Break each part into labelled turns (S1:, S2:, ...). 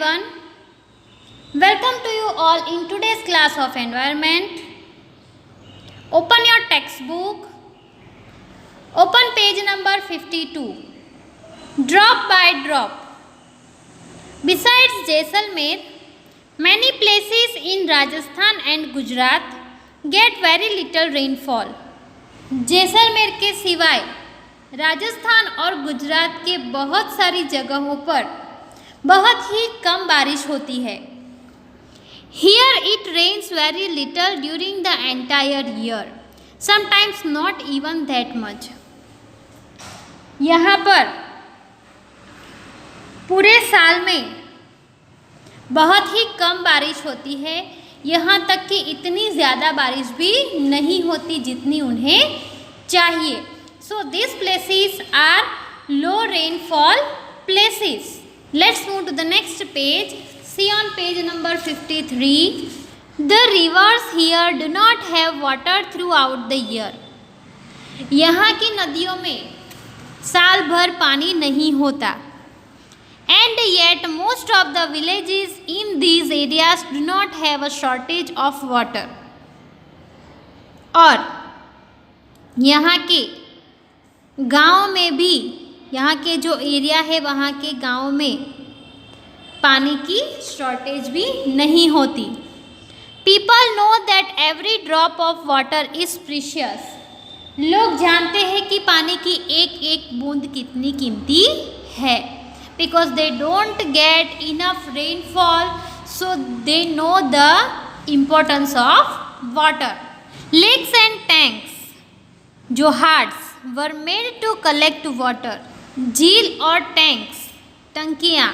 S1: everyone. Welcome to you all in today's class of environment. Open your textbook. Open page number 52. Drop by drop. Besides Jaisalmer, many places in Rajasthan and Gujarat get very little rainfall. Jaisalmer के सिवाय राजस्थान और गुजरात के बहुत सारी जगहों पर बहुत ही कम बारिश होती है. Here it rains very little during the entire year, sometimes not even that much. यहाँ पर पूरे साल में बहुत ही कम बारिश होती है. यहाँ तक कि इतनी ज़्यादा बारिश भी नहीं होती जितनी उन्हें चाहिए. So these places are low rainfall places. Let's move to the next page. See on page number 53. The rivers here do not have water throughout the year. यहाँ की नदियों में साल भर पानी नहीं होता. And yet most of the villages in these areas do not have a shortage of water. और यहाँ के गाँव में भी, यहाँ के जो एरिया है वहाँ के गाँव में पानी की शॉर्टेज भी नहीं होती. People know that every drop of water is precious. लोग जानते हैं कि पानी की एक एक बूंद कितनी कीमती है. Because they don't get enough rainfall, so they know the importance of water. Lakes and tanks, johars, were made to collect water. झील और टैंक्स, टंकियाँ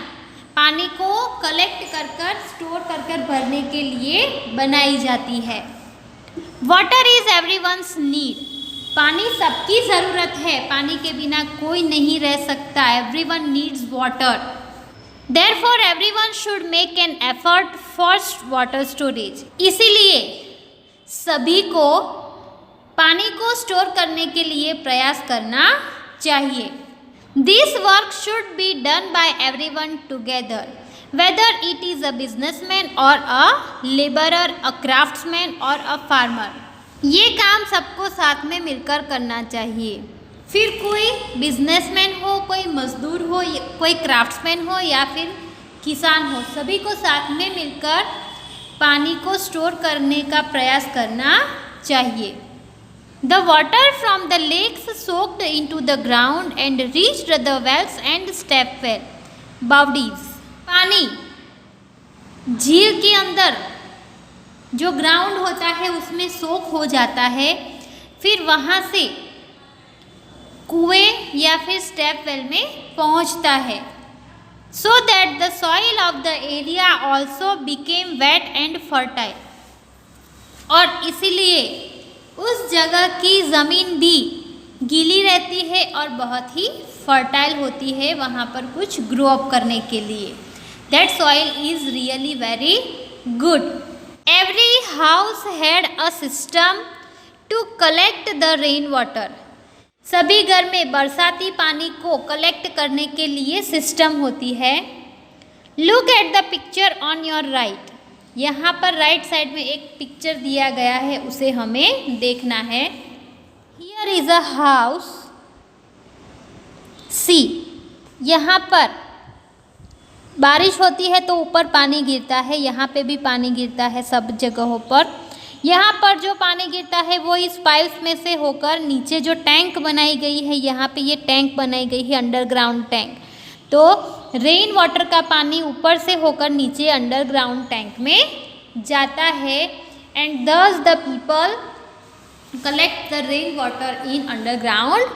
S1: पानी को कलेक्ट कर कर स्टोर कर कर भरने के लिए बनाई जाती है. Water is everyone's need. पानी सबकी ज़रूरत है. पानी के बिना कोई नहीं रह सकता. Everyone needs water. Therefore, everyone should make an effort for water storage. इसीलिए सभी को पानी को स्टोर करने के लिए प्रयास करना चाहिए. This work should be done by everyone together, whether it is a businessman or a laborer, a craftsman or a farmer. ये काम सबको साथ में मिलकर करना चाहिए. फिर कोई बिजनेसमैन हो, कोई मजदूर हो, कोई क्राफ्ट्समैन हो या फिर किसान हो, सभी को साथ में मिलकर पानी को स्टोर करने का प्रयास करना चाहिए. The water from the lakes soaked into the ground and reached the wells and step well, bodies. पानी झील के अंदर जो ग्राउंड होता है उसमें सोख हो जाता है. फिर वहाँ से कुएं या फिर स्टेप वेल में पहुँचता है. So that the soil of the area also became wet and fertile. और इसीलिए उस जगह की ज़मीन भी गीली रहती है और बहुत ही फर्टाइल होती है वहाँ पर कुछ ग्रो अप करने के लिए. That soil is really very good. Every house had a system to collect the rain water. सभी घर में बरसाती पानी को कलेक्ट करने के लिए सिस्टम होती है. Look at the picture on your right. यहाँ पर राइट साइड में एक पिक्चर दिया गया है, उसे हमें देखना है. Here is a house. See, यहाँ पर बारिश होती है तो ऊपर पानी गिरता है. यहाँ पे भी पानी गिरता है सब जगहों पर. यहाँ पर जो पानी गिरता है वो इस पाइप्स में से होकर नीचे जो टैंक बनाई गई है, यहाँ पे ये टैंक बनाई गई है, अंडरग्राउंड टैंक. तो रेन वाटर का पानी ऊपर से होकर नीचे अंडरग्राउंड टैंक में जाता है. एंड दस the people collect the rain water in underground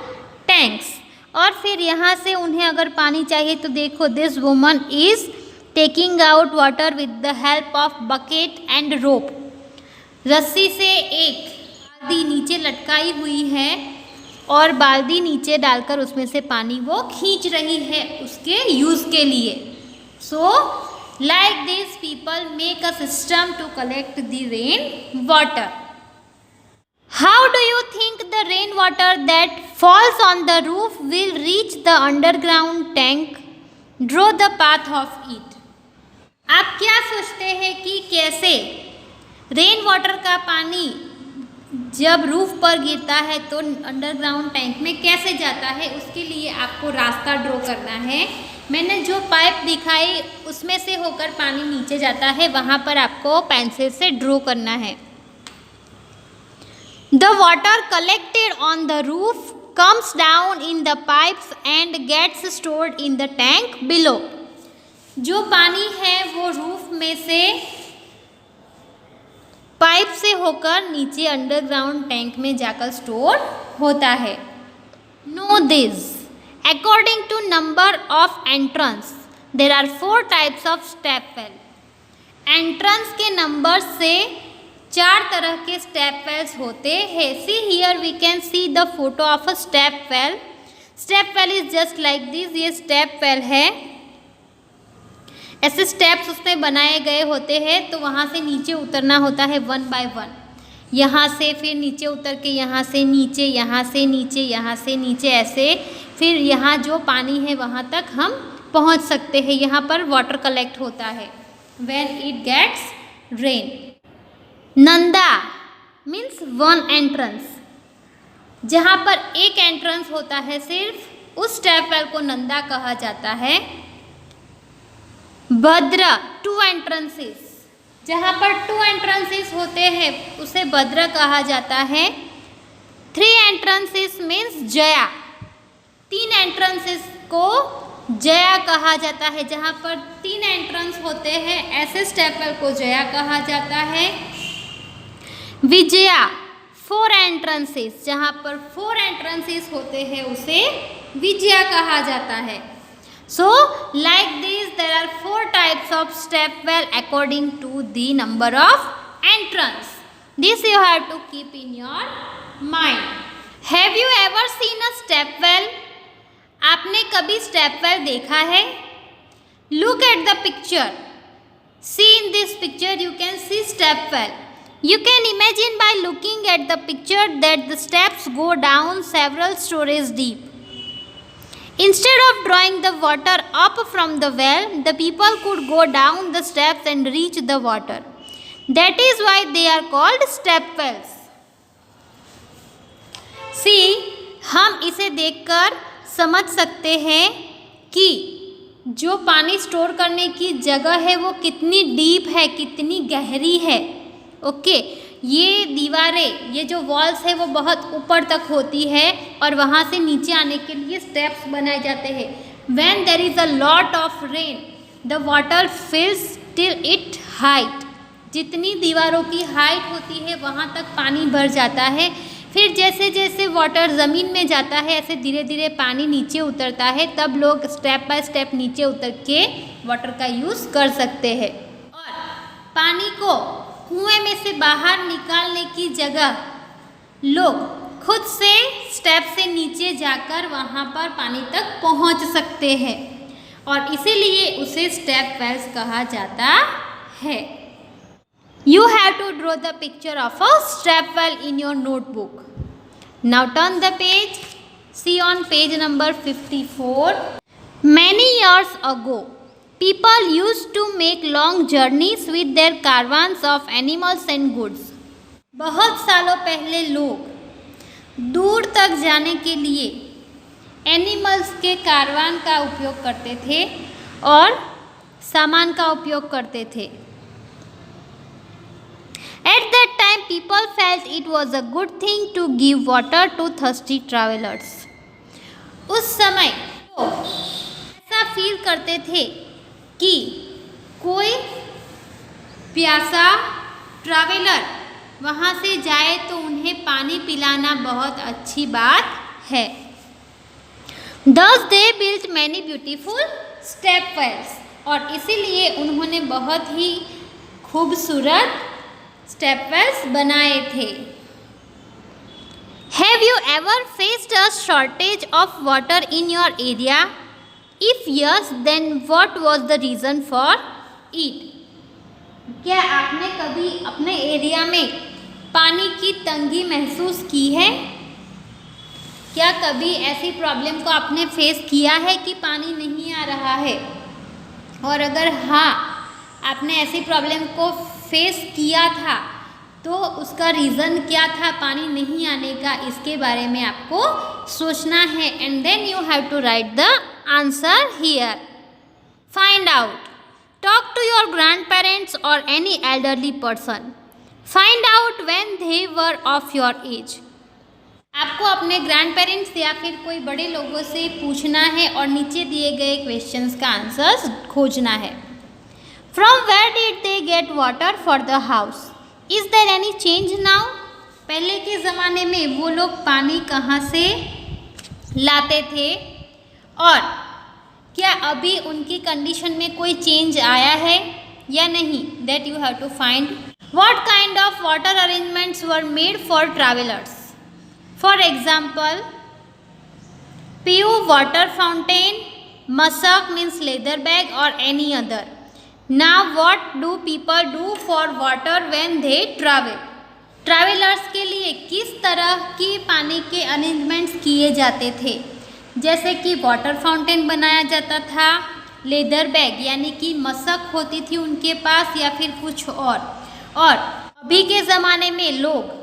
S1: tanks. और फिर यहाँ से उन्हें अगर पानी चाहिए तो देखो, this woman is taking out water with the help of bucket and rope. रस्सी से एक बाल्टी नीचे लटकाई हुई है और बाल्टी नीचे डालकर उसमें से पानी वो खींच रही है उसके यूज़ के लिए. So like this people make a system to collect the rain water. How do you think the rainwater that falls on the roof will reach the underground tank? Draw the path of it. आप क्या सोचते हैं कि कैसे rain water का पानी जब roof पर गिरता है तो अंडरग्राउंड टैंक में कैसे जाता है, उसके लिए आपको रास्ता ड्रॉ करना है। मैंने जो पाइप दिखाई उसमें से होकर पानी नीचे जाता है, वहाँ पर आपको पेंसिल से ड्रॉ करना है। The water collected on the roof comes down in the pipes and gets stored in the tank below. जो पानी है वो रूफ में से पाइप से होकर नीचे अंडरग्राउंड टैंक में जाकर स्टोर होता है। No this according to number of entrance there are 4 types of step well. Entrance के नंबर से 4 तरह के स्टेप वेल्स होते हैं। See here we can see the photo of a step well. Step well is just like this. ये step well है, ऐसे steps उसमें बनाए गए होते हैं, तो वहाँ से नीचे उतरना होता है 1 बाय 1। यहाँ से फिर नीचे उतर के यहाँ से नीचे, यहाँ से नीचे, यहाँ से नीचे, ऐसे फिर यहाँ जो पानी है वहाँ तक हम पहुँच सकते हैं। यहाँ पर वाटर कलेक्ट होता है when it gets rain. Nanda means 1 entrance. जहाँ पर एक एंट्रेंस होता है सिर्फ, उस स्टेप वेल को नंदा कहा जाता है। भद्रा 2 एंट्रेंसेस। जहाँ पर 2 एंट्रेंसेस होते हैं उसे भद्रा कहा जाता है। 3 एंट्रेंसेस मीन्स जया। 3 एंट्रेंसेस को जया कहा जाता है। जहाँ पर 3 एंट्रेंस होते हैं ऐसे स्टेप वेल को जया कहा जाता है। विजया 4 एंट्रेंसेस। जहाँ पर 4 एंट्रेंसेस होते हैं उसे विजया कहा जाता है। So like this there are 4 types of step well according to the number of entrance. This you have to keep in your mind. Have you ever seen a step well? आपने कभी step well देखा है? Look at the picture. See in this picture you can see step well. You can imagine by looking at the picture that the steps go down several stories deep. Instead of drawing the water up from the well, the people could go down the steps and reach the water. That is why they are called step wells. See, हम इसे देखकर समझ सकते हैं कि जो पानी store करने की जगह है वो कितनी डीप है, कितनी गहरी है। ओके, ये दीवारें, ये जो वॉल्स है वो बहुत ऊपर तक होती है और वहाँ से नीचे आने के लिए स्टेप्स बनाए जाते हैं। When there is a lot of rain, the water fills till it height. जितनी दीवारों की हाइट होती है वहाँ तक पानी भर जाता है। फिर जैसे जैसे वाटर ज़मीन में जाता है ऐसे धीरे धीरे पानी नीचे उतरता है, तब लोग स्टेप बाय स्टेप नीचे उतर के वाटर का यूज़ कर सकते हैं। और पानी को कुएं में से बाहर निकालने की जगह लोग खुद से स्टेप से नीचे जाकर वहाँ पर पानी तक पहुँच सकते हैं और इसीलिए उसे स्टेप वेल्स कहा जाता है। You have to draw the picture of a step well in your notebook. Now turn the page. See on page number 54. Many years ago, people used to make long journeys with their caravans of animals and goods. बहुत सालों पहले लोग दूर तक जाने के लिए animals के कारवान का उपयोग करते थे और सामान का उपयोग करते थे। At that time, people felt it was a good thing to give water to thirsty travelers. उस समय लोग ऐसा फील करते थे कि कोई प्यासा ट्रैवलर वहाँ से जाए तो उन्हें पानी पिलाना बहुत अच्छी बात है। Thus they built many beautiful step wells. और इसीलिए उन्होंने बहुत ही खूबसूरत स्टेप वेल्स बनाए थे। Have you ever faced a shortage of water in your area? If yes, then what was the reason for it? क्या आपने कभी अपने एरिया में पानी की तंगी महसूस की है? क्या कभी ऐसी प्रॉब्लम को आपने फेस किया है कि पानी नहीं आ रहा है? और अगर हाँ, आपने ऐसी प्रॉब्लम को फेस किया था तो उसका रीज़न क्या था पानी नहीं आने का, इसके बारे में आपको सोचना है and then you have to write the answer here. Find out. Talk to your grand parents और any elderly person. Find out when they were of your age. आपको अपने ग्रैंड पेरेंट्स या फिर कोई बड़े लोगों से पूछना है और नीचे दिए गए क्वेश्चंस का आंसर्स खोजना है. From where did they get water for the house. Is there any change now. पहले के ज़माने में वो लोग पानी कहाँ से लाते थे और क्या अभी उनकी कंडीशन में कोई चेंज आया है या नहीं, that you have to find. What kind of water arrangements were made for travellers. For example PU water fountain, masak means leather bag or any other. Now what do people do for water when they travel? Travellers के लिए किस तरह की पानी के arrangements किए जाते थे, जैसे कि वाटर फाउंटेन बनाया जाता था, लेदर बैग यानी कि मशक होती थी उनके पास या फिर कुछ और अभी के ज़माने में लोग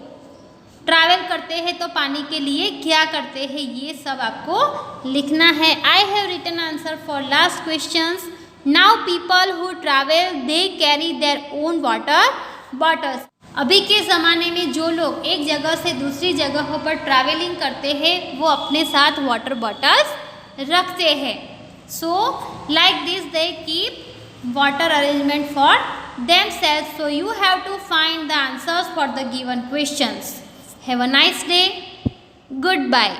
S1: ट्रैवल करते हैं तो पानी के लिए क्या करते हैं, ये सब आपको लिखना है. I have written answer for last questions. Now people who travel they carry their own water bottles. अभी के ज़माने में जो लोग एक जगह से दूसरी जगहों पर ट्रैवलिंग करते हैं वो अपने साथ वाटर बॉटल्स रखते हैं. सो like this they keep water arrangement for themselves. So you have to find the answers for the given questions. Have a nice day. Goodbye.